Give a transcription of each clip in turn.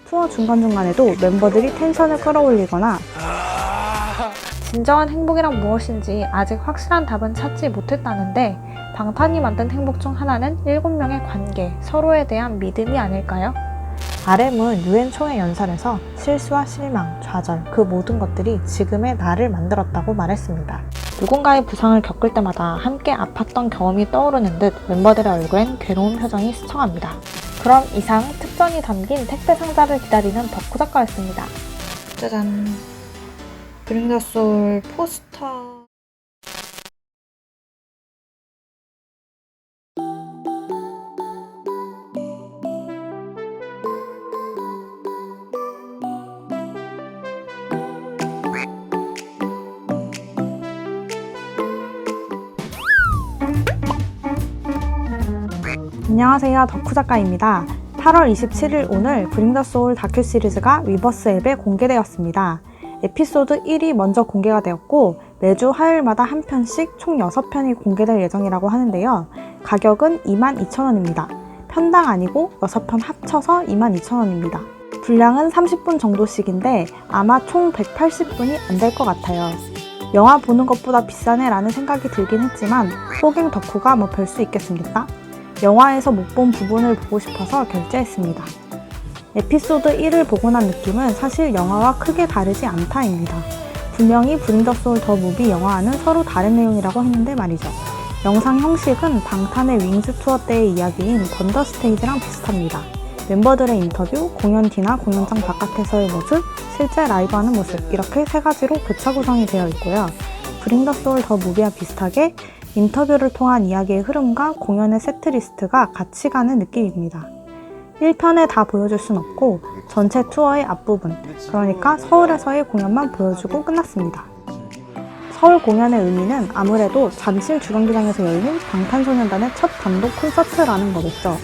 투어 중간중간에도 멤버들이 텐션을 끌어올리거나 진정한 행복이란 무엇인지 아직 확실한 답은 찾지 못했다는데 방탄이 만든 행복 중 하나는 7명의 관계, 서로에 대한 믿음이 아닐까요? RM은 UN 총회 연설에서 실수와 실망, 좌절, 그 모든 것들이 지금의 나를 만들었다고 말했습니다. 누군가의 부상을 겪을 때마다 함께 아팠던 경험이 떠오르는 듯 멤버들의 얼굴엔 괴로운 표정이 스쳐갑니다. 그럼 이상 특전이 담긴 택배 상자를 기다리는 덕후 작가였습니다. 짜잔! 브링 더 소울 포스터. 안녕하세요, 덕후 작가입니다. 8월 27일 오늘 브링 더 소울 다큐 시리즈가 위버스 앱에 공개되었습니다. 에피소드 1이 먼저 공개가 되었고 매주 화요일마다 한 편씩 총 6편이 공개될 예정이라고 하는데요. 가격은 22,000원입니다. 편당 아니고 6편 합쳐서 22,000원입니다. 분량은 30분 정도씩인데 아마 총 180분이 안 될 것 같아요. 영화 보는 것보다 비싸네 라는 생각이 들긴 했지만 호갱 덕후가 뭐 별 수 있겠습니까? 영화에서 못 본 부분을 보고 싶어서 결제했습니다. 에피소드 1을 보고 난 느낌은 사실 영화와 크게 다르지 않다입니다. 분명히 브링 더 소울 더 무비 영화와는 서로 다른 내용이라고 했는데 말이죠. 영상 형식은 방탄의 윙즈 투어 때의 이야기인 번더 스테이지랑 비슷합니다. 멤버들의 인터뷰, 공연 뒤나 공연장 바깥에서의 모습, 실제 라이브하는 모습 이렇게 세 가지로 교차 구성이 되어 있고요. 브링 더 소울 더 무비와 비슷하게 인터뷰를 통한 이야기의 흐름과 공연의 세트리스트가 같이 가는 느낌입니다. 1편에 다 보여줄 순 없고 전체 투어의 앞부분, 그러니까 서울에서의 공연만 보여주고 끝났습니다. 서울 공연의 의미는 아무래도 잠실 주경기장에서 열린 방탄소년단의 첫 단독 콘서트라는 거겠죠.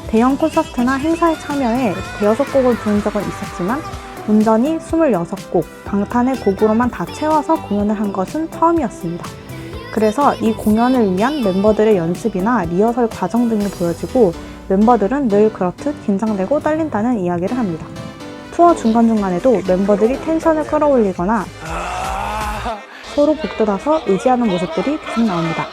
대형 콘서트나 행사에 참여해 대여섯 곡을 부른 적은 있었지만 온전히 26곡, 방탄의 곡으로만 다 채워서 공연을 한 것은 처음이었습니다. 그래서 이 공연을 위한 멤버들의 연습이나 리허설 과정 등이 보여지고 멤버들은 늘 그렇듯 긴장되고 떨린다는 이야기를 합니다. 투어 중간중간에도 멤버들이 텐션을 끌어올리거나 서로 복돋아서 의지하는 모습들이 계속 나옵니다.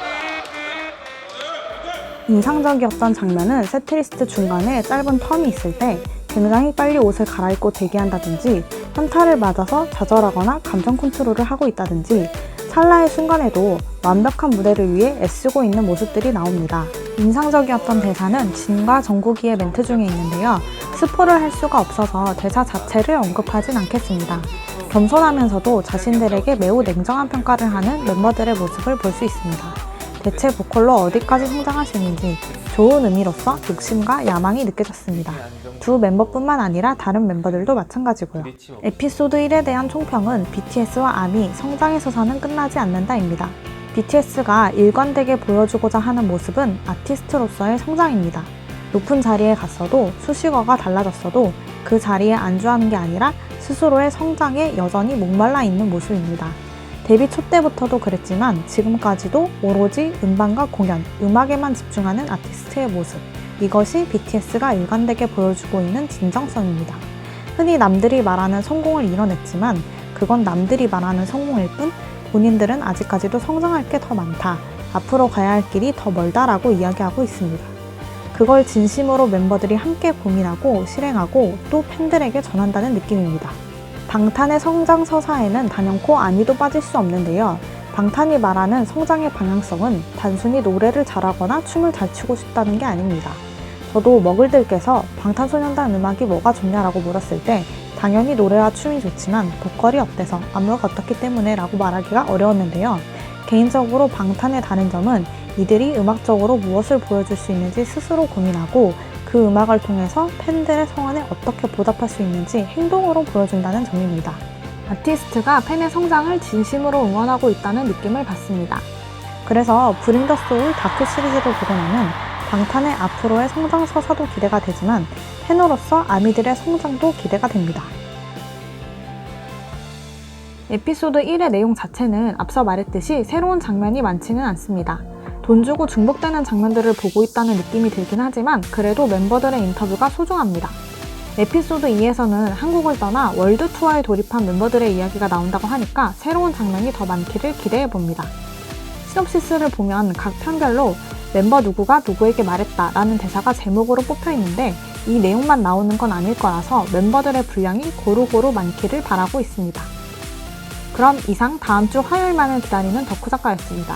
인상적이었던 장면은 세트리스트 중간에 짧은 텀이 있을 때 굉장히 빨리 옷을 갈아입고 대기한다든지 현타를 맞아서 좌절하거나 감정 컨트롤을 하고 있다든지 찰나의 순간에도 완벽한 무대를 위해 애쓰고 있는 모습들이 나옵니다. 인상적이었던 대사는 진과 정국이의 멘트 중에 있는데요. 스포를 할 수가 없어서 대사 자체를 언급하진 않겠습니다. 겸손하면서도 자신들에게 매우 냉정한 평가를 하는 멤버들의 모습을 볼 수 있습니다. 대체 보컬로 어디까지 성장할 수 있는지 좋은 의미로서 욕심과 야망이 느껴졌습니다. 두 멤버뿐만 아니라 다른 멤버들도 마찬가지고요. 에피소드 1에 대한 총평은 BTS와 아미 성장에서서는 끝나지 않는다입니다. BTS가 일관되게 보여주고자 하는 모습은 아티스트로서의 성장입니다. 높은 자리에 갔어도 수식어가 달라졌어도 그 자리에 안주하는 게 아니라 스스로의 성장에 여전히 목말라 있는 모습입니다. 데뷔 초 때부터도 그랬지만 지금까지도 오로지 음반과 공연, 음악에만 집중하는 아티스트의 모습. 이것이 BTS가 일관되게 보여주고 있는 진정성입니다. 흔히 남들이 말하는 성공을 이뤄냈지만 그건 남들이 말하는 성공일 뿐 본인들은 아직까지도 성장할 게 더 많다. 앞으로 가야 할 길이 더 멀다라고 이야기하고 있습니다. 그걸 진심으로 멤버들이 함께 고민하고 실행하고 또 팬들에게 전한다는 느낌입니다. 방탄의 성장 서사에는 단연코 아미도 빠질 수 없는데요. 방탄이 말하는 성장의 방향성은 단순히 노래를 잘하거나 춤을 잘 추고 싶다는 게 아닙니다. 저도 머글들께서 방탄소년단 음악이 뭐가 좋냐라고 물었을 때 당연히 노래와 춤이 좋지만 보컬이 어때서 안무가 어떻기 때문에 라고 말하기가 어려웠는데요. 개인적으로 방탄의 다른 점은 이들이 음악적으로 무엇을 보여줄 수 있는지 스스로 고민하고 그 음악을 통해서 팬들의 성원에 어떻게 보답할 수 있는지 행동으로 보여준다는 점입니다. 아티스트가 팬의 성장을 진심으로 응원하고 있다는 느낌을 받습니다. 그래서 브링 더 소울 다큐 시리즈를 보고 나면 방탄의 앞으로의 성장 서사도 기대가 되지만 팬으로서 아미들의 성장도 기대가 됩니다. 에피소드 1의 내용 자체는 앞서 말했듯이 새로운 장면이 많지는 않습니다. 돈 주고 중복되는 장면들을 보고 있다는 느낌이 들긴 하지만 그래도 멤버들의 인터뷰가 소중합니다. 에피소드 2에서는 한국을 떠나 월드 투어에 돌입한 멤버들의 이야기가 나온다고 하니까 새로운 장면이 더 많기를 기대해봅니다. 시놉시스를 보면 각 편별로 멤버 누구가 누구에게 말했다 라는 대사가 제목으로 뽑혀 있는데 이 내용만 나오는 건 아닐 거라서 멤버들의 분량이 고루고루 많기를 바라고 있습니다. 그럼 이상 다음 주 화요일만을 기다리는 덕후작가였습니다.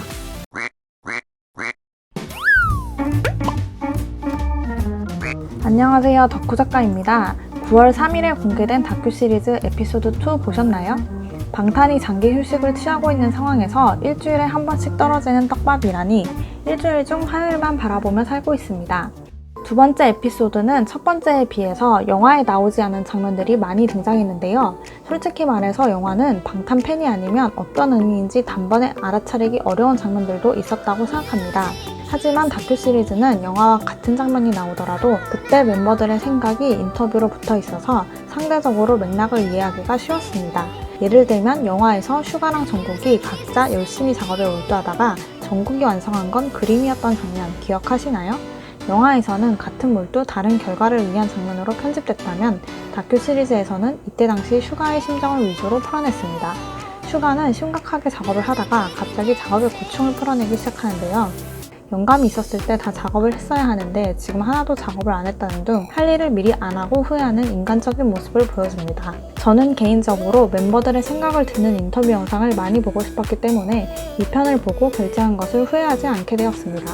안녕하세요, 덕후작가입니다. 9월 3일에 공개된 다큐 시리즈 에피소드 2 보셨나요? 방탄이 장기 휴식을 취하고 있는 상황에서 일주일에 한 번씩 떨어지는 떡밥이라니 일주일 중 화요일만 바라보며 살고 있습니다. 두 번째 에피소드는 첫 번째에 비해서 영화에 나오지 않은 장면들이 많이 등장했는데요. 솔직히 말해서 영화는 방탄 팬이 아니면 어떤 의미인지 단번에 알아차리기 어려운 장면들도 있었다고 생각합니다. 하지만 다큐 시리즈는 영화와 같은 장면이 나오더라도 그때 멤버들의 생각이 인터뷰로 붙어 있어서 상대적으로 맥락을 이해하기가 쉬웠습니다. 예를 들면 영화에서 슈가랑 정국이 각자 열심히 작업에 몰두하다가 정국이 완성한 건 그림이었던 장면 기억하시나요? 영화에서는 같은 몰두 다른 결과를 위한 장면으로 편집됐다면 다큐 시리즈에서는 이때 당시 슈가의 심정을 위주로 풀어냈습니다. 슈가는 심각하게 작업을 하다가 갑자기 작업의 고충을 풀어내기 시작하는데요. 영감이 있었을 때 다 작업을 했어야 하는데 지금 하나도 작업을 안 했다는 등 할 일을 미리 안 하고 후회하는 인간적인 모습을 보여줍니다. 저는 개인적으로 멤버들의 생각을 듣는 인터뷰 영상을 많이 보고 싶었기 때문에 이 편을 보고 결제한 것을 후회하지 않게 되었습니다.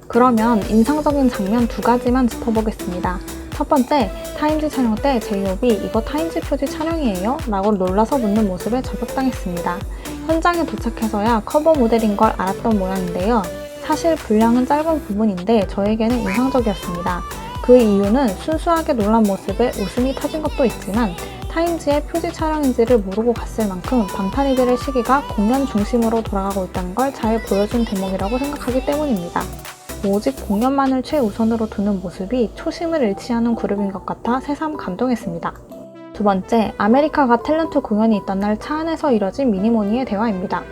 그러면 인상적인 장면 두 가지만 짚어보겠습니다. 첫 번째, 타임즈 촬영 때 제이홉이 이거 타임즈 표지 촬영이에요? 라고 놀라서 묻는 모습에 저격당했습니다. 현장에 도착해서야 커버 모델인 걸 알았던 모양인데요. 사실 분량은 짧은 부분인데 저에게는 인상적이었습니다. 그 이유는 순수하게 놀란 모습에 웃음이 터진 것도 있지만 타임즈의 표지 촬영인지를 모르고 갔을 만큼 방탄이들의 시기가 공연 중심으로 돌아가고 있다는 걸 잘 보여준 대목이라고 생각하기 때문입니다. 오직 공연만을 최우선으로 두는 모습이 초심을 잃지 않은 그룹인 것 같아 새삼 감동했습니다. 두 번째, 아메리카가 탤런트 공연이 있던 날 차 안에서 이뤄진 미니모니의 대화입니다.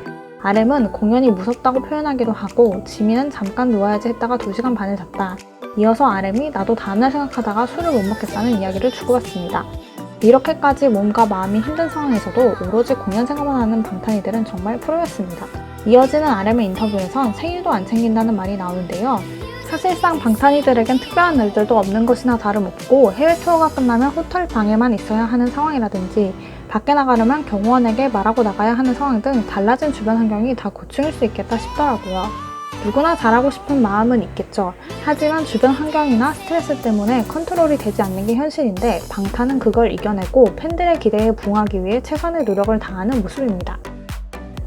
RM은 공연이 무섭다고 표현하기도 하고 지민은 잠깐 누워야지 했다가 2시간 반을 잤다. 이어서 RM이 나도 다음날 생각하다가 술을 못 먹겠다는 이야기를 주고받습니다. 이렇게까지 몸과 마음이 힘든 상황에서도 오로지 공연 생각만 하는 방탄이들은 정말 프로였습니다. 이어지는 RM의 인터뷰에선 생일도 안 챙긴다는 말이 나오는데요. 사실상 방탄이들에겐 특별한 날들도 없는 것이나 다름없고 해외 투어가 끝나면 호텔 방에만 있어야 하는 상황이라든지 밖에 나가려면 경호원에게 말하고 나가야 하는 상황 등 달라진 주변 환경이 다 고충일 수 있겠다 싶더라고요. 누구나 잘하고 싶은 마음은 있겠죠. 하지만 주변 환경이나 스트레스 때문에 컨트롤이 되지 않는 게 현실인데 방탄은 그걸 이겨내고 팬들의 기대에 부응하기 위해 최선의 노력을 다하는 모습입니다.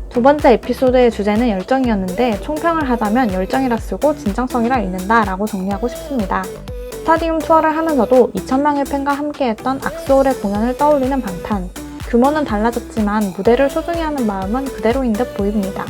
두 번째 에피소드의 주제는 열정이었는데 총평을 하자면 열정이라 쓰고 진정성이라 읽는다 라고 정리하고 싶습니다. 스타디움 투어를 하면서도 2,000명의 팬과 함께했던 악소울의 공연을 떠올리는 방탄. 규모는 달라졌지만 무대를 소중히 하는 마음은 그대로인 듯 보입니다.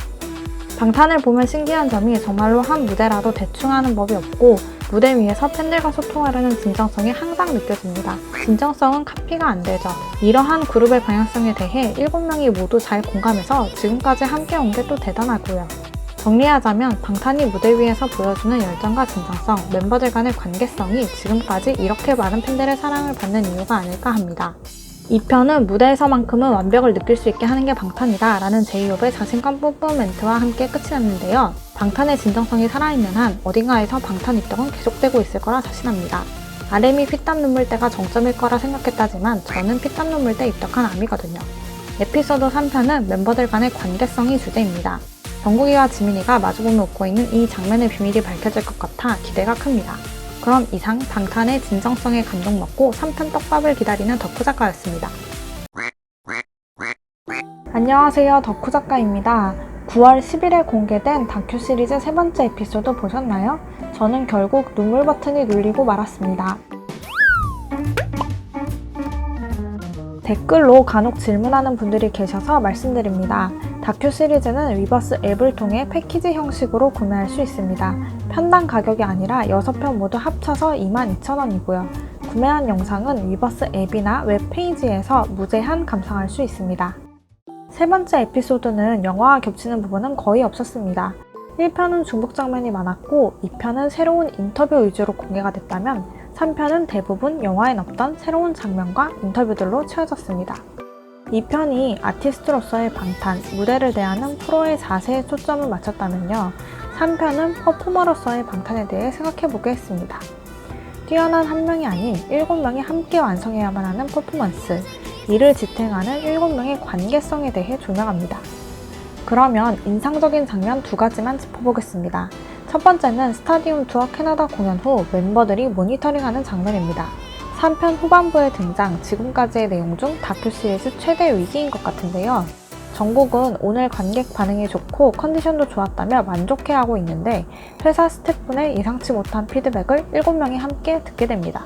방탄을 보면 신기한 점이 정말로 한 무대라도 대충 하는 법이 없고 무대 위에서 팬들과 소통하려는 진정성이 항상 느껴집니다. 진정성은 카피가 안 되죠. 이러한 그룹의 방향성에 대해 7명이 모두 잘 공감해서 지금까지 함께 온 게 또 대단하고요. 정리하자면 방탄이 무대 위에서 보여주는 열정과 진정성, 멤버들 간의 관계성이 지금까지 이렇게 많은 팬들의 사랑을 받는 이유가 아닐까 합니다. 이 편은 무대에서만큼은 완벽을 느낄 수 있게 하는 게 방탄이다 라는 제이홉의 자신감 뿜뿜 멘트와 함께 끝이 났는데요. 방탄의 진정성이 살아있는 한 어딘가에서 방탄 입덕은 계속되고 있을 거라 자신합니다. RM이 피땀 눈물 때가 정점일 거라 생각했다지만 저는 피땀 눈물 때 입덕한 아미거든요. 에피소드 3편은 멤버들 간의 관계성이 주제입니다. 정국이와 지민이가 마주보며 웃고 있는 이 장면의 비밀이 밝혀질 것 같아 기대가 큽니다. 그럼 이상 방탄의 진정성에 감동먹고 3편 떡밥을 기다리는 덕후작가였습니다. 안녕하세요, 덕후작가입니다. 9월 10일에 공개된 다큐 시리즈 세 번째 에피소드 보셨나요? 저는 결국 눈물 버튼이 눌리고 말았습니다. 댓글로 간혹 질문하는 분들이 계셔서 말씀드립니다. 다큐 시리즈는 위버스 앱을 통해 패키지 형식으로 구매할 수 있습니다. 편당 가격이 아니라 6편 모두 합쳐서 22,000원이고요. 구매한 영상은 위버스 앱이나 웹페이지에서 무제한 감상할 수 있습니다. 세 번째 에피소드는 영화와 겹치는 부분은 거의 없었습니다. 1편은 중복 장면이 많았고 2편은 새로운 인터뷰 위주로 공개가 됐다면 3편은 대부분 영화엔 없던 새로운 장면과 인터뷰들로 채워졌습니다. 2편이 아티스트로서의 방탄, 무대를 대하는 프로의 자세에 초점을 맞췄다면요. 3편은 퍼포머로서의 방탄에 대해 생각해보게 했습니다. 뛰어난 한 명이 아닌 7명이 함께 완성해야만 하는 퍼포먼스, 이를 지탱하는 7명의 관계성에 대해 조명합니다. 그러면 인상적인 장면 2가지만 짚어보겠습니다. 첫 번째는 스타디움 투어 캐나다 공연 후 멤버들이 모니터링하는 장면입니다. 3편 후반부의 등장, 지금까지의 내용 중 다큐 시리즈 최대 위기인 것 같은데요. 정국은 오늘 관객 반응이 좋고 컨디션도 좋았다며 만족해하고 있는데 회사 스태프분의 예상치 못한 피드백을 7명이 함께 듣게 됩니다.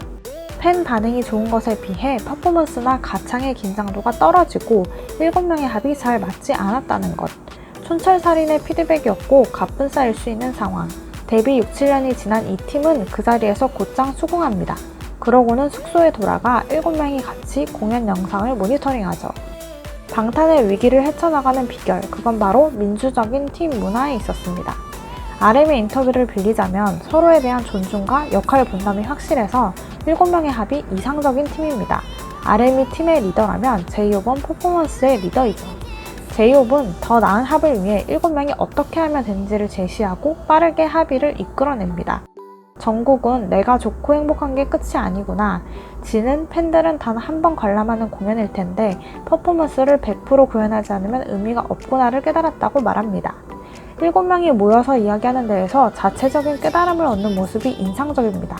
팬 반응이 좋은 것에 비해 퍼포먼스나 가창의 긴장도가 떨어지고 7명의 합이 잘 맞지 않았다는 것, 촌철살인의 피드백이었고 가뿐 쌓일 수 있는 상황. 데뷔 6-7년이 지난 이 팀은 그 자리에서 곧장 수긍합니다. 그러고는 숙소에 돌아가 7명이 같이 공연 영상을 모니터링하죠. 방탄의 위기를 헤쳐나가는 비결, 그건 바로 민주적인 팀 문화에 있었습니다. RM의 인터뷰를 빌리자면 서로에 대한 존중과 역할 분담이 확실해서 7명의 합이 이상적인 팀입니다. RM이 팀의 리더라면 제이홉은 퍼포먼스의 리더이죠. 제이홉은 더 나은 합을 위해 7명이 어떻게 하면 되는지를 제시하고 빠르게 합의를 이끌어냅니다. 정국은 내가 좋고 행복한 게 끝이 아니구나. 지는 팬들은 단 한 번 관람하는 공연일 텐데 퍼포먼스를 100% 구현하지 않으면 의미가 없구나를 깨달았다고 말합니다. 7명이 모여서 이야기하는 데에서 자체적인 깨달음을 얻는 모습이 인상적입니다.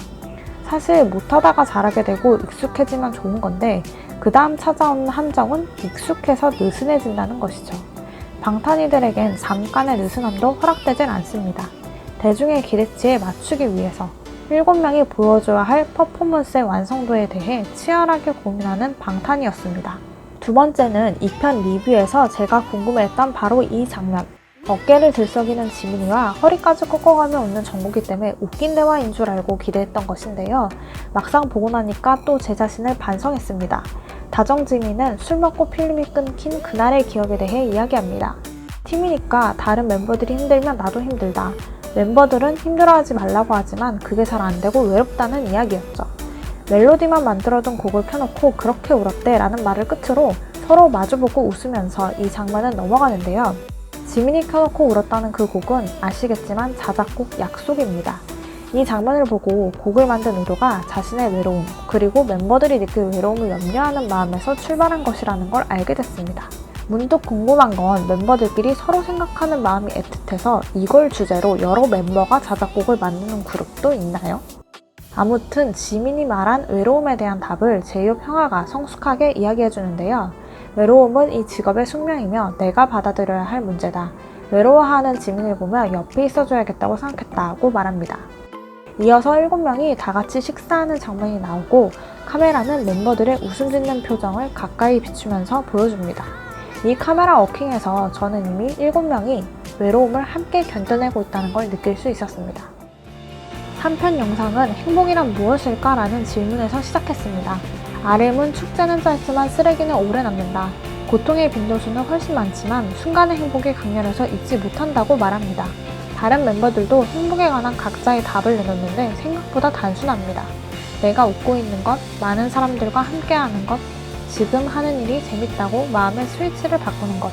사실 못하다가 잘하게 되고 익숙해지면 좋은 건데 그 다음 찾아오는 함정은 익숙해서 느슨해진다는 것이죠. 방탄이들에겐 잠깐의 느슨함도 허락되질 않습니다. 대중의 기대치에 맞추기 위해서 7명이 보여줘야 할 퍼포먼스의 완성도에 대해 치열하게 고민하는 방탄이었습니다. 두 번째는 2편 리뷰에서 제가 궁금해했던 바로 이 장면. 어깨를 들썩이는 지민이와 허리까지 꺾어가며 웃는 정국이 때문에 웃긴 대화인 줄 알고 기대했던 것인데요. 막상 보고 나니까 또 제 자신을 반성했습니다. 다정지민은 술 먹고 필름이 끊긴 그날의 기억에 대해 이야기합니다. 팀이니까 다른 멤버들이 힘들면 나도 힘들다. 멤버들은 힘들어하지 말라고 하지만 그게 잘 안되고 외롭다는 이야기였죠. 멜로디만 만들어둔 곡을 켜놓고 그렇게 울었대 라는 말을 끝으로 서로 마주보고 웃으면서 이 장면은 넘어가는데요. 지민이 켜놓고 울었다는 그 곡은 아시겠지만 자작곡 약속입니다. 이 장면을 보고 곡을 만든 의도가 자신의 외로움, 그리고 멤버들이 느낄 외로움을 염려하는 마음에서 출발한 것이라는 걸 알게 됐습니다. 문득 궁금한 건 멤버들끼리 서로 생각하는 마음이 애틋해서 이걸 주제로 여러 멤버가 자작곡을 만드는 그룹도 있나요? 아무튼 지민이 말한 외로움에 대한 답을 제이홉 형아가 성숙하게 이야기해주는데요. 외로움은 이 직업의 숙명이며 내가 받아들여야 할 문제다. 외로워하는 지민을 보며 옆에 있어줘야겠다고 생각했다고 말합니다. 이어서 7명이 다 같이 식사하는 장면이 나오고 카메라는 멤버들의 웃음 짓는 표정을 가까이 비추면서 보여줍니다. 이 카메라 워킹에서 저는 이미 7명이 외로움을 함께 견뎌내고 있다는 걸 느낄 수 있었습니다. 3편 영상은 행복이란 무엇일까? 라는 질문에서 시작했습니다. RM은 축제는 짧지만 쓰레기는 오래 남는다. 고통의 빈도수는 훨씬 많지만 순간의 행복이 강렬해서 잊지 못한다고 말합니다. 다른 멤버들도 행복에 관한 각자의 답을 내놓는데 생각보다 단순합니다. 내가 웃고 있는 것, 많은 사람들과 함께하는 것, 지금 하는 일이 재밌다고 마음의 스위치를 바꾸는 것.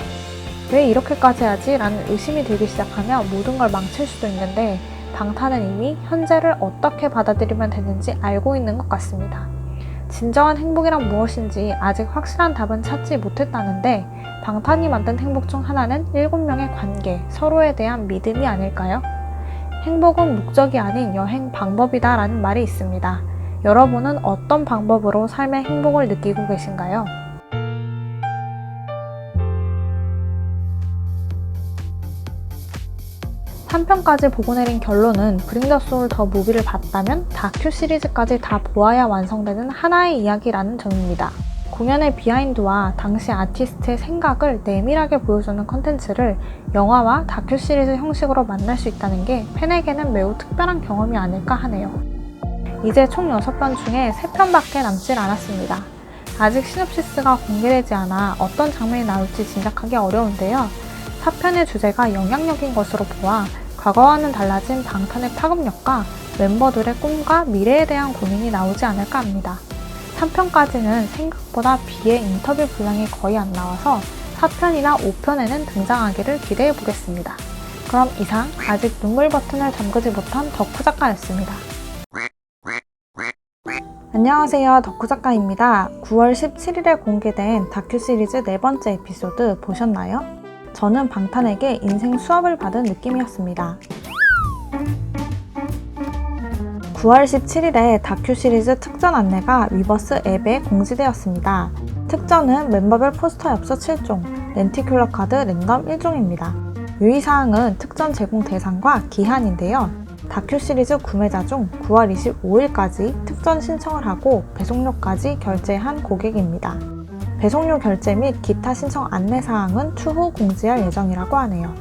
왜 이렇게까지 하지? 라는 의심이 들기 시작하며 모든 걸 망칠 수도 있는데 방탄은 이미 현재를 어떻게 받아들이면 되는지 알고 있는 것 같습니다. 진정한 행복이란 무엇인지 아직 확실한 답은 찾지 못했다는데 방탄이 만든 행복 중 하나는 7명의 관계, 서로에 대한 믿음이 아닐까요? 행복은 목적이 아닌 여행 방법이다 라는 말이 있습니다. 여러분은 어떤 방법으로 삶의 행복을 느끼고 계신가요? 한 편까지 보고 내린 결론은 브링 더 소울 더 무비를 봤다면 다큐 시리즈까지 다 보아야 완성되는 하나의 이야기라는 점입니다. 공연의 비하인드와 당시 아티스트의 생각을 내밀하게 보여주는 컨텐츠를 영화와 다큐 시리즈 형식으로 만날 수 있다는 게 팬에게는 매우 특별한 경험이 아닐까 하네요. 이제 총 6편 중에 3편밖에 남질 않았습니다. 아직 시놉시스가 공개되지 않아 어떤 장면이 나올지 짐작하기 어려운데요. 4편의 주제가 영향력인 것으로 보아 과거와는 달라진 방탄의 파급력과 멤버들의 꿈과 미래에 대한 고민이 나오지 않을까 합니다. 3편까지는 생각보다 B의 인터뷰 분량이 거의 안 나와서 4편이나 5편에는 등장하기를 기대해 보겠습니다. 그럼 이상 아직 눈물 버튼을 잠그지 못한 덕후 작가였습니다. 안녕하세요, 덕후 작가입니다. 9월 17일에 공개된 다큐 시리즈 네 번째 에피소드 보셨나요? 저는 방탄에게 인생 수업을 받은 느낌이었습니다. 9월 17일에 다큐 시리즈 특전 안내가 위버스 앱에 공지되었습니다. 특전은 멤버별 포스터 엽서 7종, 렌티큘러 카드 랜덤 1종입니다. 유의사항은 특전 제공 대상과 기한인데요. 다큐 시리즈 구매자 중 9월 25일까지 특전 신청을 하고 배송료까지 결제한 고객입니다. 배송료 결제 및 기타 신청 안내사항은 추후 공지할 예정이라고 하네요.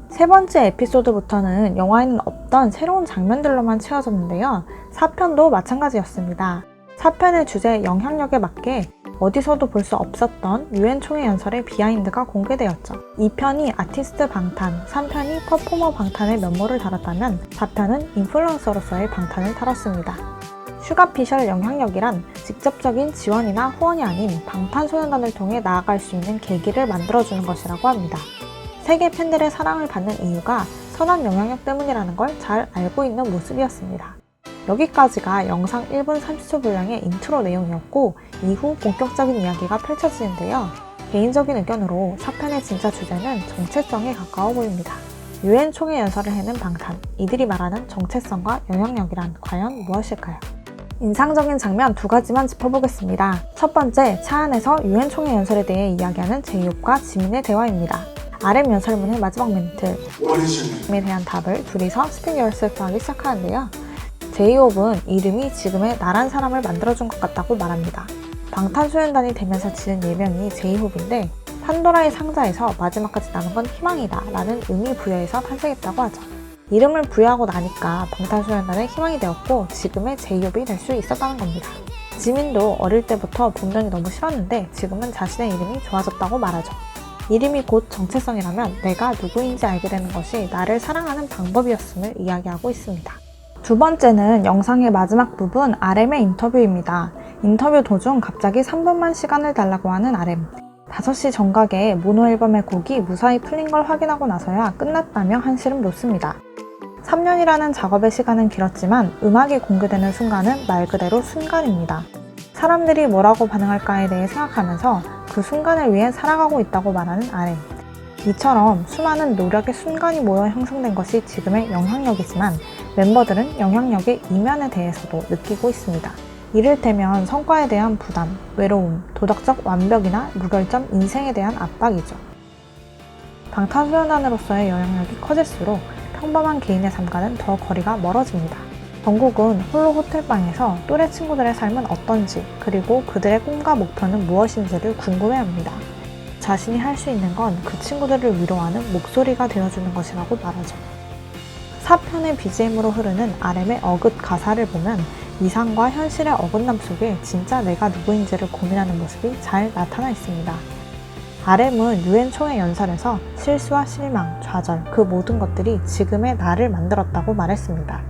세 번째 에피소드부터는 영화에는 없던 새로운 장면들로만 채워졌는데요. 4편도 마찬가지였습니다. 4편의 주제 영향력에 맞게 어디서도 볼 수 없었던 UN 총회 연설의 비하인드가 공개되었죠. 2편이 아티스트 방탄, 3편이 퍼포머 방탄의 면모를 다뤘다면 4편은 인플루언서로서의 방탄을 다뤘습니다. 슈가피셜 영향력이란 직접적인 지원이나 후원이 아닌 방탄소년단을 통해 나아갈 수 있는 계기를 만들어주는 것이라고 합니다. 세계 팬들의 사랑을 받는 이유가 선한 영향력 때문이라는 걸 잘 알고 있는 모습이었습니다. 여기까지가 영상 1분 30초 분량의 인트로 내용이었고 이후 본격적인 이야기가 펼쳐지는데요. 개인적인 의견으로 4편의 진짜 주제는 정체성에 가까워 보입니다. UN 총회 연설을 해낸 방탄, 이들이 말하는 정체성과 영향력이란 과연 무엇일까요? 인상적인 장면 두 가지만 짚어보겠습니다. 첫 번째, 차 안에서 UN 총회 연설에 대해 이야기하는 제이홉과 지민의 대화입니다. RM 연설문의 마지막 멘트에 대한 답을 둘이서 Speak Yourself 하기 시작하는데요. 제이홉은 이름이 지금의 나란 사람을 만들어준 것 같다고 말합니다. 방탄소년단이 되면서 지은 예명이 제이홉인데 판도라의 상자에서 마지막까지 남은 건 희망이다 라는 의미 부여해서 탄생했다고 하죠. 이름을 부여하고 나니까 방탄소년단의 희망이 되었고 지금의 제이홉이 될 수 있었다는 겁니다. 지민도 어릴 때부터 본명이 너무 싫었는데 지금은 자신의 이름이 좋아졌다고 말하죠. 이름이 곧 정체성이라면 내가 누구인지 알게 되는 것이 나를 사랑하는 방법이었음을 이야기하고 있습니다. 두 번째는 영상의 마지막 부분 RM의 인터뷰입니다. 인터뷰 도중 갑자기 3분만 시간을 달라고 하는 RM. 5시 정각에 모노 앨범의 곡이 무사히 풀린 걸 확인하고 나서야 끝났다며 한시름 놓습니다. 3년이라는 작업의 시간은 길었지만 음악이 공개되는 순간은 말 그대로 순간입니다. 사람들이 뭐라고 반응할까에 대해 생각하면서 그 순간을 위해 살아가고 있다고 말하는 RM. 이처럼 수많은 노력의 순간이 모여 형성된 것이 지금의 영향력이지만 멤버들은 영향력의 이면에 대해서도 느끼고 있습니다. 이를테면 성과에 대한 부담, 외로움, 도덕적 완벽이나 무결점 인생에 대한 압박이죠. 방탄소년단으로서의 영향력이 커질수록 평범한 개인의 삶과는 더 거리가 멀어집니다. 정국은 홀로 호텔방에서 또래 친구들의 삶은 어떤지 그리고 그들의 꿈과 목표는 무엇인지를 궁금해합니다. 자신이 할 수 있는 건 그 친구들을 위로하는 목소리가 되어주는 것이라고 말하죠. 4편의 BGM으로 흐르는 RM의 어긋 가사를 보면 이상과 현실의 어긋남 속에 진짜 내가 누구인지를 고민하는 모습이 잘 나타나 있습니다. RM은 UN 총회 연설에서 실수와 실망, 좌절, 그 모든 것들이 지금의 나를 만들었다고 말했습니다.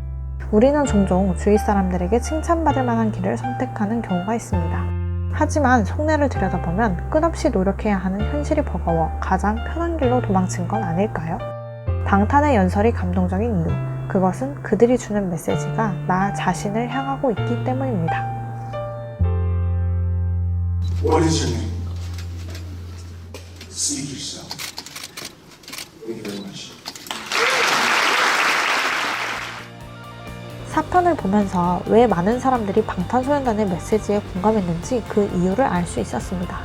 우리는 종종 주위 사람들에게 칭찬받을 만한 길을 선택하는 경우가 있습니다. 하지만 속내를 들여다보면 끝없이 노력해야 하는 현실이 버거워 가장 편한 길로 도망친 건 아닐까요? 방탄의 연설이 감동적인 이유, 그것은 그들이 주는 메시지가 나 자신을 향하고 있기 때문입니다. What is your name? Speak yourself. Thank you very much. 4편을 보면서 왜 많은 사람들이 방탄소년단의 메시지에 공감했는지 그 이유를 알 수 있었습니다.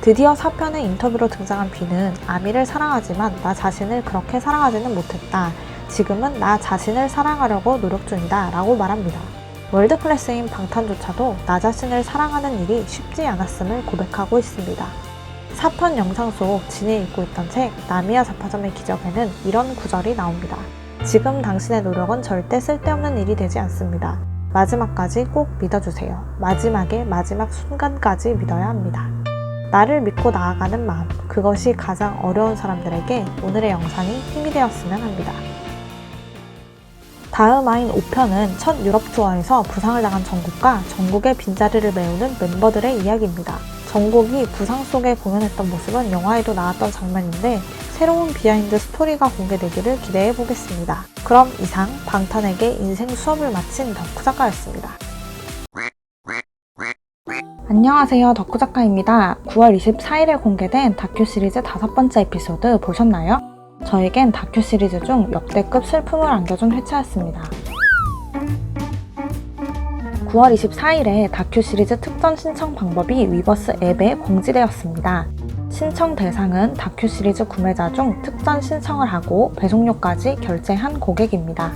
드디어 4편의 인터뷰로 등장한 B는 아미를 사랑하지만 나 자신을 그렇게 사랑하지는 못했다. 지금은 나 자신을 사랑하려고 노력 중이다 라고 말합니다. 월드클래스인 방탄조차도 나 자신을 사랑하는 일이 쉽지 않았음을 고백하고 있습니다. 4편 영상 속 진이 읽고 있던 책 나미야 잡화점의 기적에는 이런 구절이 나옵니다. 지금 당신의 노력은 절대 쓸데없는 일이 되지 않습니다. 마지막까지 꼭 믿어주세요. 마지막의 마지막 순간까지 믿어야 합니다. 나를 믿고 나아가는 마음, 그것이 가장 어려운 사람들에게 오늘의 영상이 힘이 되었으면 합니다. 다음 화인 5편은 첫 유럽 투어에서 부상을 당한 정국과 정국의 빈자리를 메우는 멤버들의 이야기입니다. 정국이 부상 속에 공연했던 모습은 영화에도 나왔던 장면인데 새로운 비하인드 스토리가 공개되기를 기대해 보겠습니다. 그럼 이상 방탄에게 인생 수업을 마친 덕후 작가였습니다. 안녕하세요, 덕후 작가입니다. 9월 24일에 공개된 다큐 시리즈 5번째 에피소드 보셨나요? 저에겐 다큐 시리즈 중 역대급 슬픔을 안겨준 회차였습니다. 9월 24일에 다큐 시리즈 특전 신청 방법이 위버스 앱에 공지되었습니다. 신청 대상은 다큐 시리즈 구매자 중 특전 신청을 하고 배송료까지 결제한 고객입니다.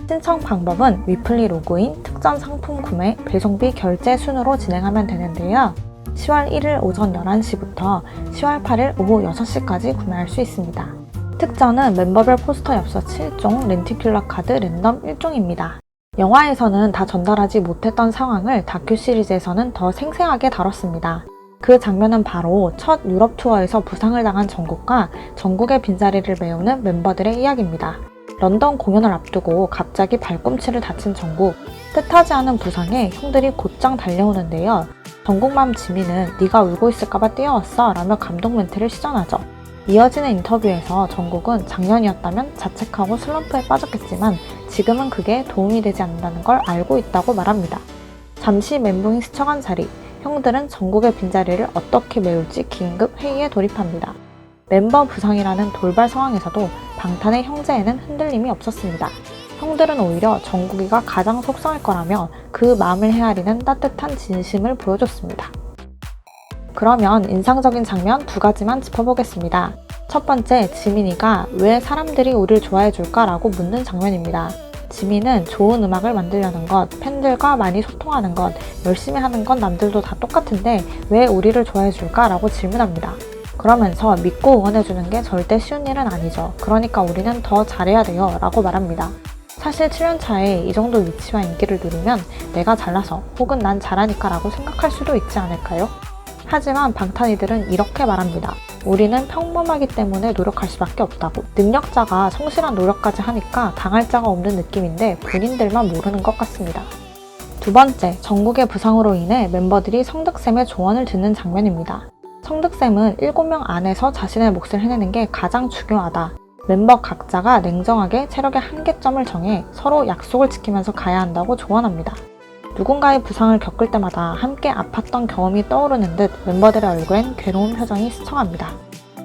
신청 방법은 위플리 로그인, 특전 상품 구매, 배송비 결제 순으로 진행하면 되는데요. 10월 1일 오전 11시부터 10월 8일 오후 6시까지 구매할 수 있습니다. 특전은 멤버별 포스터 엽서 7종, 렌티큘러 카드 랜덤 1종입니다. 영화에서는 다 전달하지 못했던 상황을 다큐 시리즈에서는 더 생생하게 다뤘습니다. 그 장면은 바로 첫 유럽 투어에서 부상을 당한 정국과 정국의 빈자리를 메우는 멤버들의 이야기입니다. 런던 공연을 앞두고 갑자기 발꿈치를 다친 정국, 뜻하지 않은 부상에 형들이 곧장 달려오는데요. 정국맘 지민은 네가 울고 있을까봐 뛰어왔어 라며 감동 멘트를 시전하죠. 이어지는 인터뷰에서 정국은 작년이었다면 자책하고 슬럼프에 빠졌겠지만 지금은 그게 도움이 되지 않는다는 걸 알고 있다고 말합니다. 잠시 멘붕이 스쳐간 자리, 형들은 정국의 빈자리를 어떻게 메울지 긴급 회의에 돌입합니다. 멤버 부상이라는 돌발 상황에서도 방탄의 형제에는 흔들림이 없었습니다. 형들은 오히려 정국이가 가장 속상할 거라며 그 마음을 헤아리는 따뜻한 진심을 보여줬습니다. 그러면 인상적인 장면 2가지만 짚어보겠습니다. 첫 번째, 지민이가 왜 사람들이 우리를 좋아해줄까? 라고 묻는 장면입니다. 지민은 좋은 음악을 만들려는 것, 팬들과 많이 소통하는 것, 열심히 하는 건 남들도 다 똑같은데 왜 우리를 좋아해줄까? 라고 질문합니다. 그러면서 믿고 응원해주는 게 절대 쉬운 일은 아니죠. 그러니까 우리는 더 잘해야 돼요. 라고 말합니다. 사실 7년차에 이 정도 위치와 인기를 누리면 내가 잘나서 혹은 난 잘하니까 라고 생각할 수도 있지 않을까요? 하지만 방탄이들은 이렇게 말합니다. 우리는 평범하기 때문에 노력할 수밖에 없다고. 능력자가 성실한 노력까지 하니까 당할 자가 없는 느낌인데 본인들만 모르는 것 같습니다. 두 번째, 정국의 부상으로 인해 멤버들이 성득쌤의 조언을 듣는 장면입니다. 성득쌤은 7명 안에서 자신의 몫을 해내는 게 가장 중요하다. 멤버 각자가 냉정하게 체력의 한계점을 정해 서로 약속을 지키면서 가야 한다고 조언합니다. 누군가의 부상을 겪을 때마다 함께 아팠던 경험이 떠오르는 듯 멤버들의 얼굴엔 괴로운 표정이 스쳐갑니다.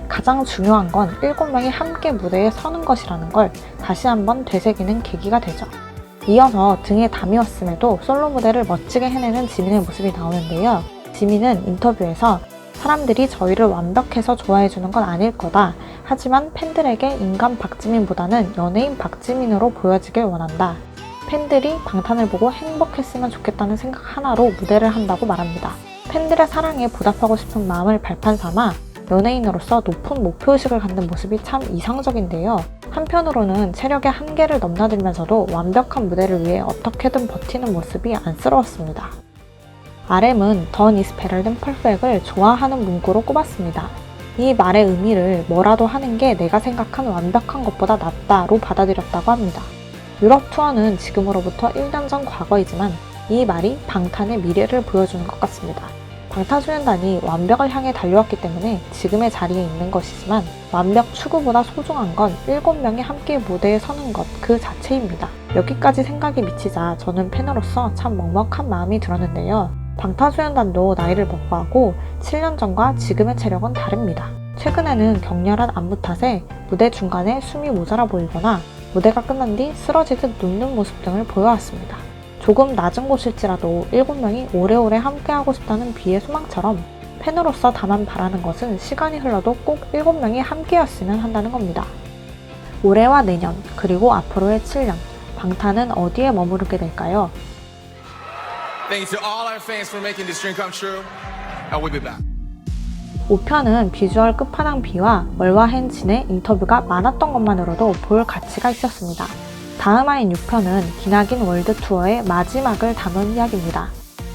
가장 중요한 건 7명이 함께 무대에 서는 것이라는 걸 다시 한번 되새기는 계기가 되죠. 이어서 등에 담이었음에도 솔로 무대를 멋지게 해내는 지민의 모습이 나오는데요. 지민은 인터뷰에서 사람들이 저희를 완벽해서 좋아해주는 건 아닐 거다. 하지만 팬들에게 인간 박지민보다는 연예인 박지민으로 보여지길 원한다. 팬들이 방탄을 보고 행복했으면 좋겠다는 생각 하나로 무대를 한다고 말합니다. 팬들의 사랑에 보답하고 싶은 마음을 발판 삼아 연예인으로서 높은 목표의식을 갖는 모습이 참 이상적인데요. 한편으로는 체력의 한계를 넘나들면서도 완벽한 무대를 위해 어떻게든 버티는 모습이 안쓰러웠습니다. RM은 Done is better than perfect을 좋아하는 문구로 꼽았습니다. 이 말의 의미를 뭐라도 하는 게 내가 생각한 완벽한 것보다 낫다로 받아들였다고 합니다. 유럽 투어는 지금으로부터 1년 전 과거이지만 이 말이 방탄의 미래를 보여주는 것 같습니다. 방탄소년단이 완벽을 향해 달려왔기 때문에 지금의 자리에 있는 것이지만 완벽 추구보다 소중한 건 7명이 함께 무대에 서는 것 그 자체입니다. 여기까지 생각이 미치자 저는 팬으로서 참 먹먹한 마음이 들었는데요. 방탄소년단도 나이를 먹어가고 7년 전과 지금의 체력은 다릅니다. 최근에는 격렬한 안무 탓에 무대 중간에 숨이 모자라 보이거나 무대가 끝난 뒤 쓰러지듯 눕는 모습 등을 보여왔습니다. 조금 낮은 곳일지라도 7명이 오래오래 함께하고 싶다는 비의 소망처럼 팬으로서 다만 바라는 것은 시간이 흘러도 꼭 7명이 함께였으면 한다는 겁니다. 올해와 내년, 그리고 앞으로의 7년, 방탄은 어디에 머무르게 될까요? Thank you to all our fans for making this dream come true. And we'll be back. 5편은 비주얼 끝판왕 비와 월화 헨진의 인터뷰가 많았던 것만으로도 볼 가치가 있었습니다. 다음 화인 6편은 기나긴 월드 투어의 마지막을 담은 이야기입니다.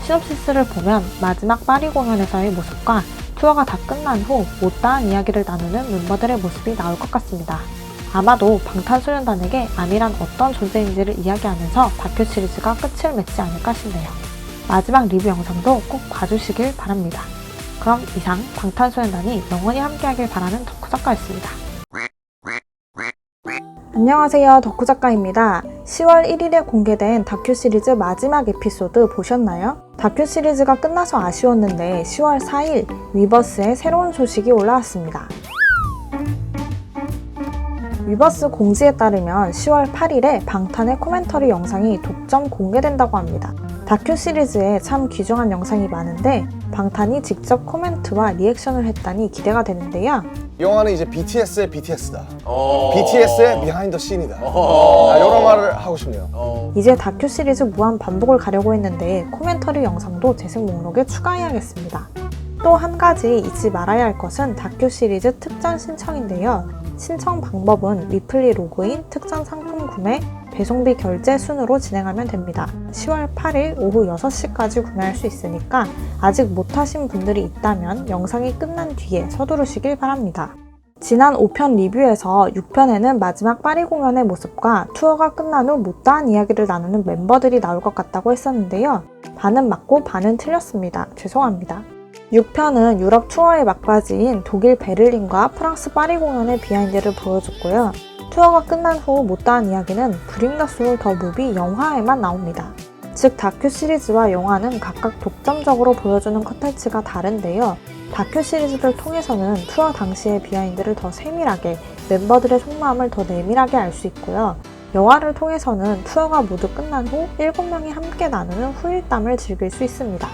시놉시스를 보면 마지막 파리 공연에서의 모습과 투어가 다 끝난 후 못다한 이야기를 나누는 멤버들의 모습이 나올 것 같습니다. 아마도 방탄소년단에게 아미란 어떤 존재인지를 이야기하면서 다큐 시리즈가 끝을 맺지 않을까 싶네요. 마지막 리뷰 영상도 꼭 봐주시길 바랍니다. 그럼 이상 방탄소년단이 영원히 함께하길 바라는 덕후작가였습니다. 안녕하세요, 덕후작가입니다. 10월 1일에 공개된 다큐 시리즈 마지막 에피소드 보셨나요? 다큐 시리즈가 끝나서 아쉬웠는데 10월 4일 위버스에 새로운 소식이 올라왔습니다. 위버스 공지에 따르면 10월 8일에 방탄의 코멘터리 영상이 독점 공개된다고 합니다. 다큐 시리즈에 참 귀중한 영상이 많은데 방탄이 직접 코멘트와 리액션을 했다니 기대가 되는데요. 영화는 이제 BTS의 BTS다. BTS의 비하인드 씬이다. 이런 말을 하고 싶네요. 이제 다큐 시리즈 무한 반복을 가려고 했는데 코멘터리 영상도 재생 목록에 추가해야겠습니다. 또 한 가지 잊지 말아야 할 것은 다큐 시리즈 특전 신청인데요. 신청 방법은 위플리 로그인, 특전 상품 구매, 배송비 결제 순으로 진행하면 됩니다. 10월 8일 오후 6시까지 구매할 수 있으니까 아직 못하신 분들이 있다면 영상이 끝난 뒤에 서두르시길 바랍니다. 지난 5편 리뷰에서 6편에는 마지막 파리 공연의 모습과 투어가 끝난 후 못다한 이야기를 나누는 멤버들이 나올 것 같다고 했었는데요. 반은 맞고 반은 틀렸습니다. 죄송합니다. 6편은 유럽 투어의 막바지인 독일 베를린과 프랑스 파리 공연의 비하인드를 보여줬고요. 투어가 끝난 후 못다한 이야기는 브링 더 소울 더 무비 영화에만 나옵니다. 즉 다큐 시리즈와 영화는 각각 독점적으로 보여주는 컨텐츠가 다른데요. 다큐 시리즈를 통해서는 투어 당시의 비하인드를 더 세밀하게, 멤버들의 속마음을 더 내밀하게 알 수 있고요. 영화를 통해서는 투어가 모두 끝난 후 7명이 함께 나누는 후일담을 즐길 수 있습니다.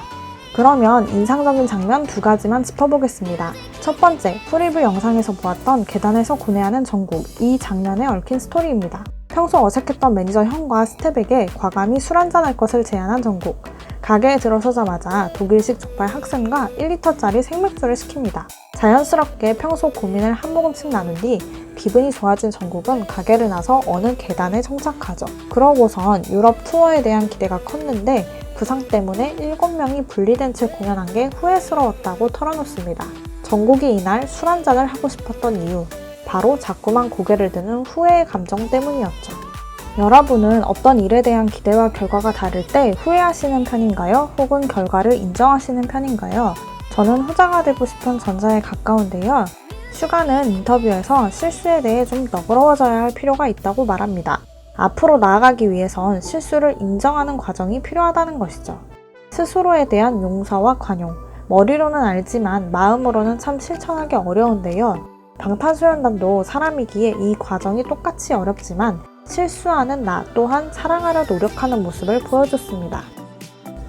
그러면 인상적인 장면 2가지만 짚어보겠습니다. 첫 번째, 프리뷰 영상에서 보았던 계단에서 고뇌하는 정국, 이 장면에 얽힌 스토리입니다. 평소 어색했던 매니저 형과 스텝에게 과감히 술 한잔할 것을 제안한 정국. 가게에 들어서자마자 독일식 족발 학생과 1리터짜리 생맥주를 시킵니다. 자연스럽게 평소 고민을 한 모금씩 나눈 뒤 기분이 좋아진 정국은 가게를 나서 어느 계단에 정착하죠. 그러고선 유럽 투어에 대한 기대가 컸는데 부상 때문에 7명이 분리된 채 공연한 게 후회스러웠다고 털어놓습니다. 정국이 이날 술 한잔을 하고 싶었던 이유, 바로 자꾸만 고개를 드는 후회의 감정 때문이었죠. 여러분은 어떤 일에 대한 기대와 결과가 다를 때 후회하시는 편인가요? 혹은 결과를 인정하시는 편인가요? 저는 후자가 되고 싶은 전자에 가까운데요. 슈가는 인터뷰에서 실수에 대해 좀 너그러워져야 할 필요가 있다고 말합니다. 앞으로 나아가기 위해선 실수를 인정하는 과정이 필요하다는 것이죠. 스스로에 대한 용서와 관용, 머리로는 알지만 마음으로는 참 실천하기 어려운데요. 방탄소년단도 사람이기에 이 과정이 똑같이 어렵지만 실수하는 나 또한 사랑하려 노력하는 모습을 보여줬습니다.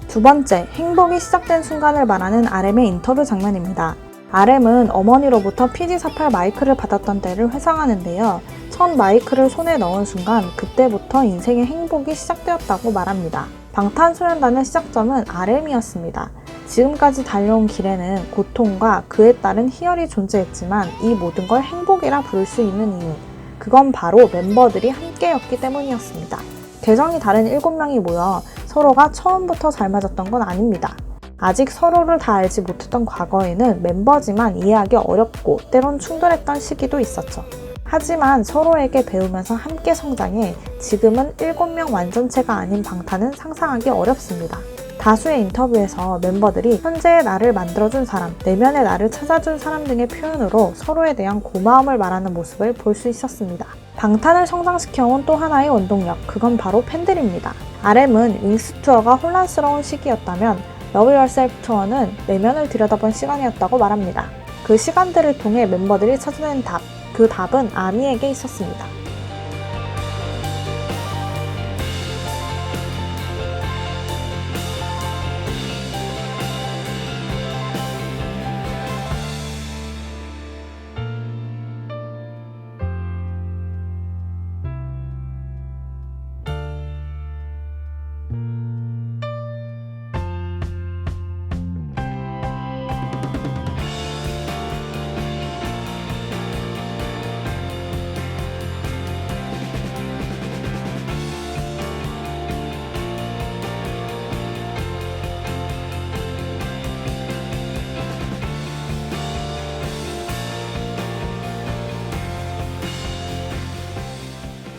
두 번째, 행복이 시작된 순간을 말하는 RM의 인터뷰 장면입니다. RM은 어머니로부터 PG48 마이크를 받았던 때를 회상하는데요. 첫 마이크를 손에 넣은 순간 그때부터 인생의 행복이 시작되었다고 말합니다. 방탄소년단의 시작점은 RM이었습니다. 지금까지 달려온 길에는 고통과 그에 따른 희열이 존재했지만 이 모든 걸 행복이라 부를 수 있는 이유, 그건 바로 멤버들이 함께였기 때문이었습니다. 개성이 다른 7명이 모여 서로가 처음부터 잘 맞았던 건 아닙니다. 아직 서로를 다 알지 못했던 과거에는 멤버지만 이해하기 어렵고 때론 충돌했던 시기도 있었죠. 하지만 서로에게 배우면서 함께 성장해 지금은 7명 완전체가 아닌 방탄은 상상하기 어렵습니다. 다수의 인터뷰에서 멤버들이 현재의 나를 만들어준 사람, 내면의 나를 찾아준 사람 등의 표현으로 서로에 대한 고마움을 말하는 모습을 볼 수 있었습니다. 방탄을 성장시켜온 또 하나의 원동력, 그건 바로 팬들입니다. RM은 윙스 투어가 혼란스러운 시기였다면 Love Yourself 투어는 내면을 들여다본 시간이었다고 말합니다. 그 시간들을 통해 멤버들이 찾아낸 답, 그 답은 아미에게 있었습니다.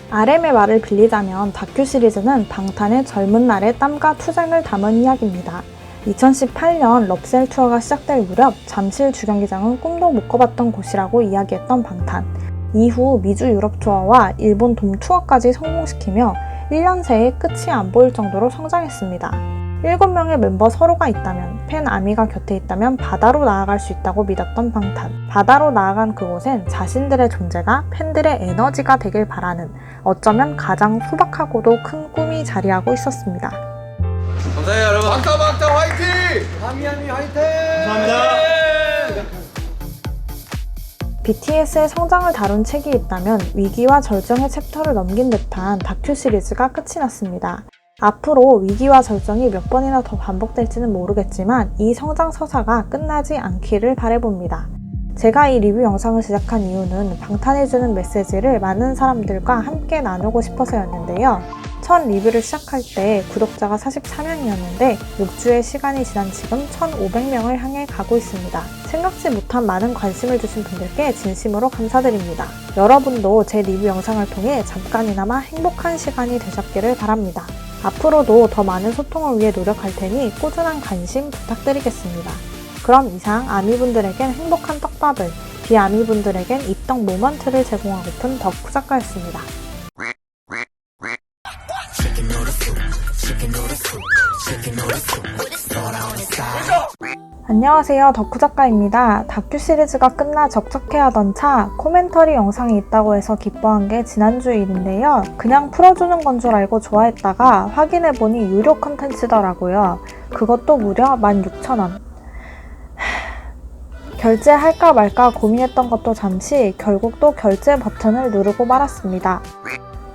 RM의 말을 빌리자면 다큐 시리즈는 방탄의 젊은 날의 땀과 투쟁을 담은 이야기입니다. 2018년 럽셀 투어가 시작될 무렵 잠실 주경기장은 꿈도 못 꿔봤던 곳이라고 이야기했던 방탄. 이후 미주 유럽 투어와 일본 돔 투어까지 성공시키며 1년 새에 끝이 안 보일 정도로 성장했습니다. 7명의 멤버 서로가 있다면, 팬 아미가 곁에 있다면 바다로 나아갈 수 있다고 믿었던 방탄. 바다로 나아간 그곳엔 자신들의 존재가 팬들의 에너지가 되길 바라는 어쩌면 가장 소박하고도 큰 꿈이 자리하고 있었습니다. 감사해요, 여러분. 방탄 화이팅! BTS의 성장을 다룬 책이 있다면 위기와 절정의 챕터를 넘긴 듯한 다큐 시리즈가 끝이 났습니다. 앞으로 위기와 절정이 몇 번이나 더 반복될지는 모르겠지만 이 성장 서사가 끝나지 않기를 바라봅니다. 제가 이 리뷰 영상을 제작한 이유는 방탄이 주는 메시지를 많은 사람들과 함께 나누고 싶어서였는데요. 첫 리뷰를 시작할 때 구독자가 44명이었는데 6주의 시간이 지난 지금 1,500명을 향해 가고 있습니다. 생각지 못한 많은 관심을 주신 분들께 진심으로 감사드립니다. 여러분도 제 리뷰 영상을 통해 잠깐이나마 행복한 시간이 되셨기를 바랍니다. 앞으로도 더 많은 소통을 위해 노력할 테니 꾸준한 관심 부탁드리겠습니다. 그럼 이상 아미분들에겐 행복한 떡밥을, 비아미분들에겐 입덕 모먼트를 제공하고픈 덕후 작가였습니다. 안녕하세요, 덕후 작가입니다. 다큐 시리즈가 끝나 적적해하던 차 코멘터리 영상이 있다고 해서 기뻐한 게 지난주 일인데요. 그냥 풀어주는 건 줄 알고 좋아했다가 확인해보니 유료 컨텐츠더라고요. 그것도 무려 16,000원. 결제할까 말까 고민했던 것도 잠시 결국 또 결제 버튼을 누르고 말았습니다.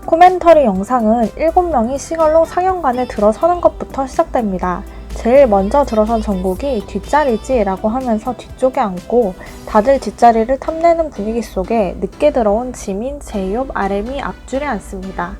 코멘터리 영상은 7명이 시걸로 상영관에 들어서는 것부터 시작됩니다. 제일 먼저 들어선 정국이 뒷자리지 라고 하면서 뒤쪽에 앉고 다들 뒷자리를 탐내는 분위기 속에 늦게 들어온 지민, 제이홉, RM이 앞줄에 앉습니다.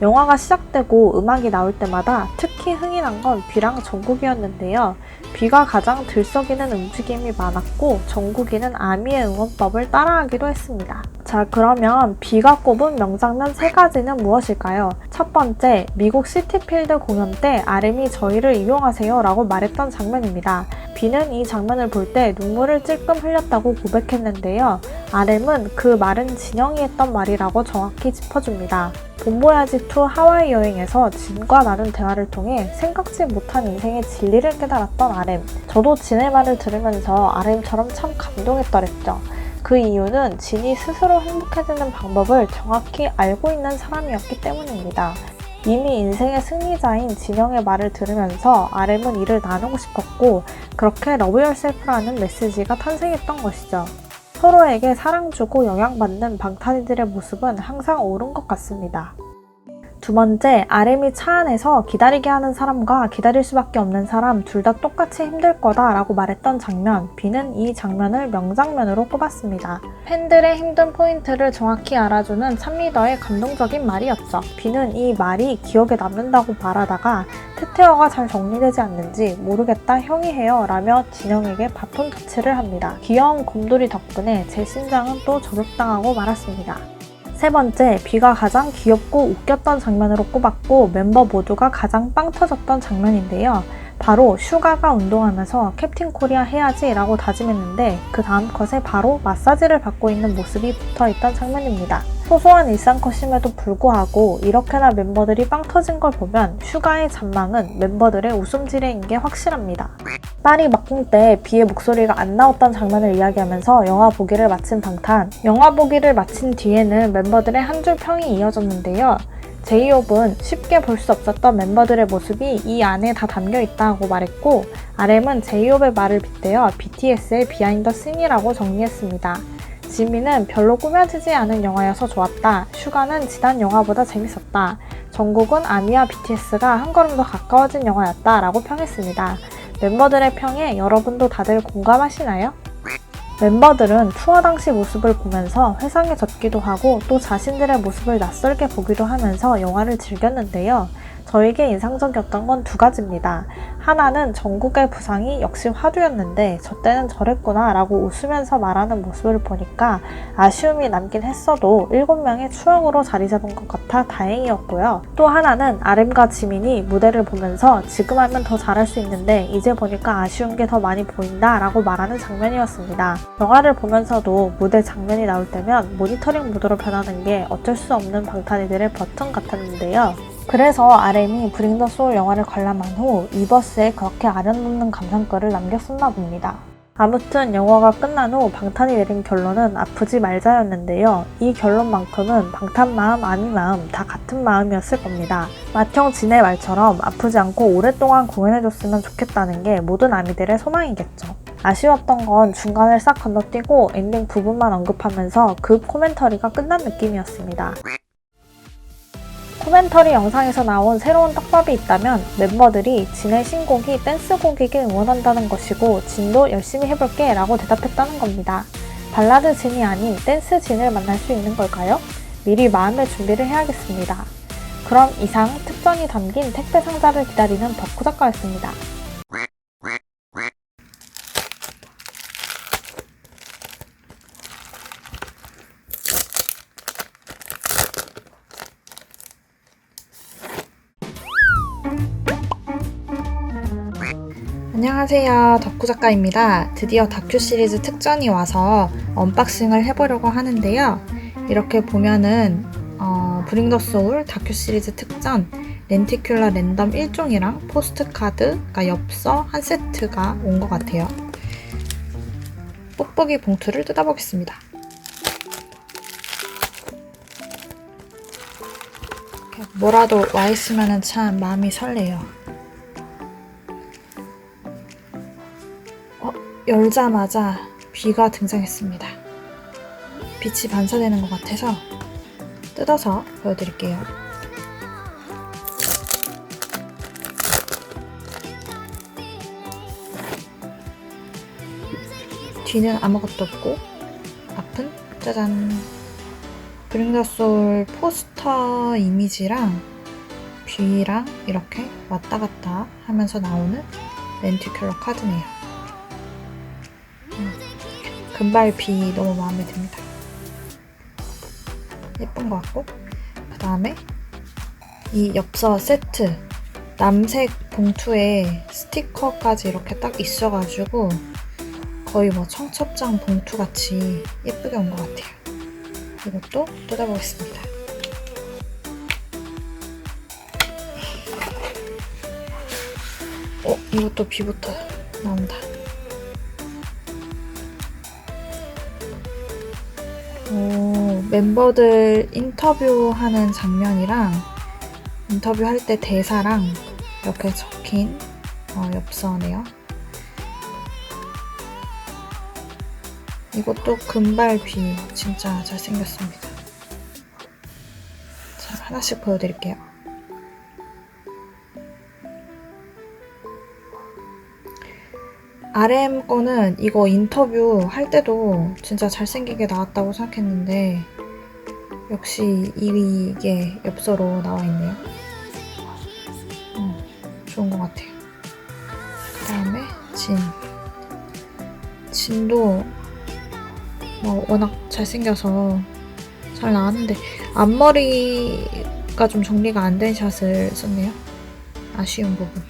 영화가 시작되고 음악이 나올 때마다 특히 흥이 난 건 비랑 정국이었는데요. 비가 가장 들썩이는 움직임이 많았고 정국이는 아미의 응원법을 따라하기도 했습니다. 자, 그러면 비가 꼽은 명장면 3가지는 무엇일까요? 첫 번째, 미국 시티필드 공연 때 RM이 저희를 이용하세요 라고 말했던 장면입니다. 비는 이 장면을 볼 때 눈물을 찔끔 흘렸다고 고백했는데요. RM은 그 말은 진영이 했던 말이라고 정확히 짚어줍니다. 봄보야지2 하와이 여행에서 진과 나눈 대화를 통해 생각지 못한 인생의 진리를 깨달았던 RM. 저도 진의 말을 들으면서 RM처럼 참 감동했더랬죠. 그 이유는 진이 스스로 행복해지는 방법을 정확히 알고 있는 사람이었기 때문입니다. 이미 인생의 승리자인 진영의 말을 들으면서 RM은 이를 나누고 싶었고 그렇게 러브 열셀프라는 메시지가 탄생했던 것이죠. 서로에게 사랑 주고 영향받는 방탄이들의 모습은 항상 옳은 것 같습니다. 두 번째, RM이 차 안에서 기다리게 하는 사람과 기다릴 수밖에 없는 사람 둘 다 똑같이 힘들 거다 라고 말했던 장면, 비는 이 장면을 명장면으로 꼽았습니다. 팬들의 힘든 포인트를 정확히 알아주는 참리더의 감동적인 말이었죠. 비는 이 말이 기억에 남는다고 말하다가 태태어가 잘 정리되지 않는지 모르겠다 형이 해요 라며 진영에게 바톤 터치를 합니다. 귀여운 곰돌이 덕분에 제 심장은 또 저격당하고 말았습니다. 세 번째, 비가 가장 귀엽고 웃겼던 장면으로 꼽았고 멤버 모두가 가장 빵 터졌던 장면인데요. 바로 슈가가 운동하면서 캡틴 코리아 해야지 라고 다짐했는데 그 다음 컷에 바로 마사지를 받고 있는 모습이 붙어있던 장면입니다. 소소한 일상 컷임에도 불구하고 이렇게나 멤버들이 빵 터진 걸 보면 슈가의 잔망은 멤버들의 웃음지레인 게 확실합니다. 파리 막공 때 비의 목소리가 안 나왔던 장면을 이야기하면서 영화 보기를 마친 방탄. 영화 보기를 마친 뒤에는 멤버들의 한 줄 평이 이어졌는데요. 제이홉은 쉽게 볼 수 없었던 멤버들의 모습이 이 안에 다 담겨있다고 말했고 RM은 제이홉의 말을 빗대어 BTS의 비하인드 씬이라고 정리했습니다. 지민은 별로 꾸며지지 않은 영화여서 좋았다. 슈가는 지난 영화보다 재밌었다. 정국은 아미와 BTS가 한 걸음 더 가까워진 영화였다 라고 평했습니다. 멤버들의 평에 여러분도 다들 공감하시나요? 멤버들은 투어 당시 모습을 보면서 회상해졌기도 하고 또 자신들의 모습을 낯설게 보기도 하면서 영화를 즐겼는데요. 저에게 인상적이었던 건 두 가지입니다. 하나는 전국의 부상이 역시 화두였는데 저 때는 저랬구나 라고 웃으면서 말하는 모습을 보니까 아쉬움이 남긴 했어도 7명의 추억으로 자리 잡은 것 같아 다행이었고요. 또 하나는 RM과 지민이 무대를 보면서 지금 하면 더 잘할 수 있는데 이제 보니까 아쉬운 게 더 많이 보인다 라고 말하는 장면이었습니다. 영화를 보면서도 무대 장면이 나올 때면 모니터링 모드로 변하는 게 어쩔 수 없는 방탄이들의 버튼 같았는데요. 그래서 RM이 브링 더 소울 영화를 관람한 후 이버스에 그렇게 아련없는 감상글을 남겼었나 봅니다. 아무튼 영화가 끝난 후 방탄이 내린 결론은 아프지 말자였는데요. 이 결론만큼은 방탄 마음 아닌 마음 다 같은 마음이었을 겁니다. 맏형 진의 말처럼 아프지 않고 오랫동안 공연해줬으면 좋겠다는 게 모든 아미들의 소망이겠죠. 아쉬웠던 건 중간을 싹 건너뛰고 엔딩 부분만 언급하면서 그 코멘터리가 끝난 느낌이었습니다. 코멘터리 영상에서 나온 새로운 떡밥이 있다면 멤버들이 진의 신곡이 댄스곡이길 응원한다는 것이고 진도 열심히 해볼게 라고 대답했다는 겁니다. 발라드 진이 아닌 댄스 진을 만날 수 있는 걸까요? 미리 마음의 준비를 해야겠습니다. 그럼 이상 특전이 담긴 택배 상자를 기다리는 덕후 작가였습니다. 안녕하세요, 덕후작가입니다. 드디어 다큐 시리즈 특전이 와서 언박싱을 해보려고 하는데요. 이렇게 보면은 브링 더 소울 다큐 시리즈 특전 렌티큘러 랜덤 1종이랑 포스트카드, 그러니까 엽서 한 세트가 온 것 같아요. 뽁뽁이 봉투를 뜯어보겠습니다. 뭐라도 와있으면 참 마음이 설레요. 열자마자 비가 등장했습니다. 빛이 반사되는 것 같아서 뜯어서 보여드릴게요. 뒤는 아무것도 없고 앞은 짜잔! 브링 더 소울 포스터 이미지랑 비랑 이렇게 왔다 갔다 하면서 나오는 렌티큘러 카드네요. 금발 비 너무 마음에 듭니다. 예쁜 것 같고, 그 다음에 이 엽서 세트 남색 봉투에 스티커까지 이렇게 딱 있어가지고 거의 뭐 청첩장 봉투같이 예쁘게 온 것 같아요. 이것도 뜯어보겠습니다. 이것도 비부터 나온다. 멤버들 인터뷰하는 장면이랑 인터뷰할 때 대사랑 이렇게 적힌 엽서네요. 이것도 금발비 진짜 잘생겼습니다. 자, 하나씩 보여드릴게요. RM 거는 이거 인터뷰 할 때도 진짜 잘생기게 나왔다고 생각했는데 역시 이게 엽서로 나와 있네요. 좋은 것 같아요. 그 다음에 진도 워낙 잘생겨서 잘 나왔는데 앞머리가 좀 정리가 안 된 샷을 썼네요. 아쉬운 부분.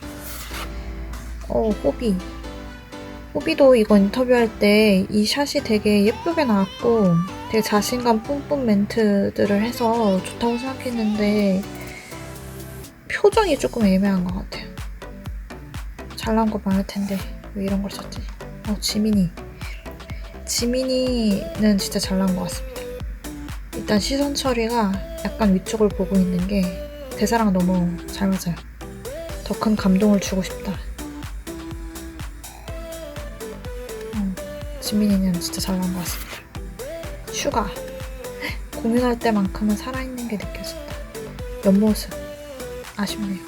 호비도 이거 인터뷰할 때 이 샷이 되게 예쁘게 나왔고 되게 자신감 뿜뿜 멘트들을 해서 좋다고 생각했는데 표정이 조금 애매한 것 같아요. 잘 나온 거 많을 텐데 왜 이런 걸 썼지? 지민이는 진짜 잘 나온 것 같습니다. 일단 시선 처리가 약간 위쪽을 보고 있는 게 대사랑 너무 잘 맞아요. 더 큰 감동을 주고 싶다. 지민이는 진짜 잘 나온 것 같습니다. 슈가 공연할 때만큼은 살아있는 게 느껴진다. 옆모습 아쉽네요.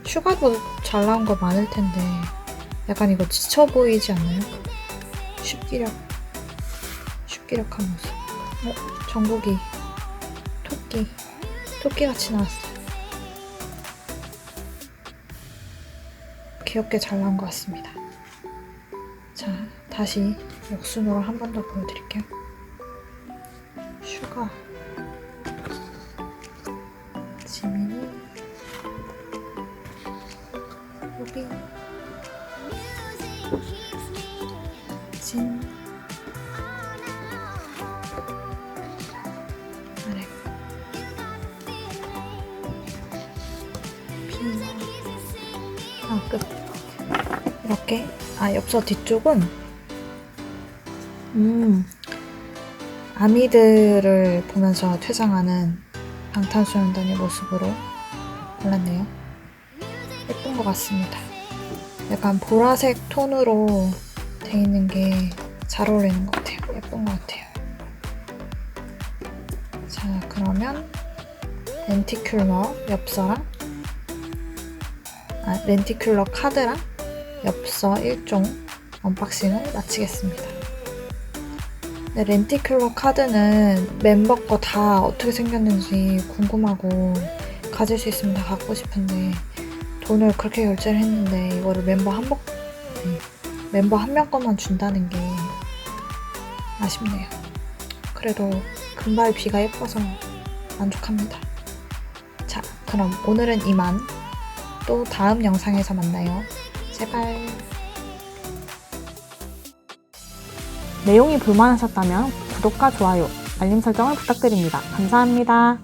슈가도 잘 나온 거 많을 텐데 약간 이거 지쳐 보이지 않나요? 슈기력한 모습. 정국이 토끼같이 나왔어요. 귀엽게 잘 나온 것 같습니다. 자, 다시 역순으로 한 번 더 보여드릴게요. 슈가, 지민이, 루비, 진, 아렉, 피, 끝. 이렇게. 엽서 뒤쪽은 아미들을 보면서 퇴장하는 방탄소년단의 모습으로 골랐네요. 예쁜 것 같습니다. 약간 보라색 톤으로 돼 있는 게 잘 어울리는 것 같아요. 예쁜 것 같아요. 자, 그러면 렌티큘러 엽서랑 렌티큘러 카드랑 엽서 1종 언박싱을 마치겠습니다. 네, 렌티큘러 카드는 멤버 거 다 어떻게 생겼는지 궁금하고 가질 수 있으면 다 갖고 싶은데 돈을 그렇게 결제를 했는데 이거를 멤버 한 명 것만 준다는 게 아쉽네요. 그래도 금발 비가 예뻐서 만족합니다. 자, 그럼 오늘은 이만. 또 다음 영상에서 만나요. 제발. 내용이 불만하셨다면 구독과 좋아요, 알림 설정을 부탁드립니다. 감사합니다.